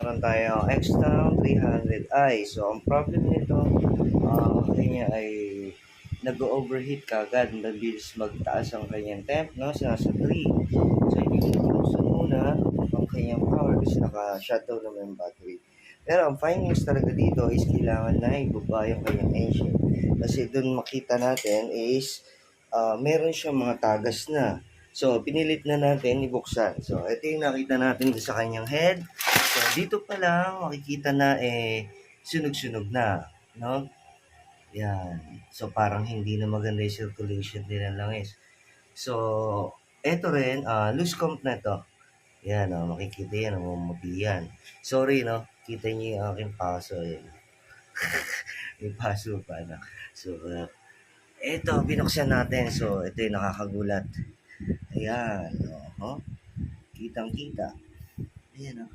Meron tayong X-Town 300i. So, ang problem nito, kanya ay nag-overheat kagad. Mabilis magtaas ang kanyang temp, no? So, nasa 3. So, hindi ko nabuksan muna ang kanyang power kasi naka-shutdown naman yung battery. Pero ang findings talaga dito is kailangan na ibaba yung kanyang engine. Kasi doon makita natin is meron siyang mga tagas na. So, pinilit na natin ibuksan. So, ito yung nakita natin sa kanyang head. So, dito pa lang makikita na sunog-sunog na, no? Yan. So, parang hindi na maganda yung circulation din ng langis. So, eto rin, loose comp na to. Yan, makikita yan, namumuti yan. Sorry, no? Kita niyo yung aking paso. Yan. May paso pa, no? So, eto, binuksan natin. So, ito yung nakakagulat. Ayan, oh. Kitang-kita. Ayan, oh.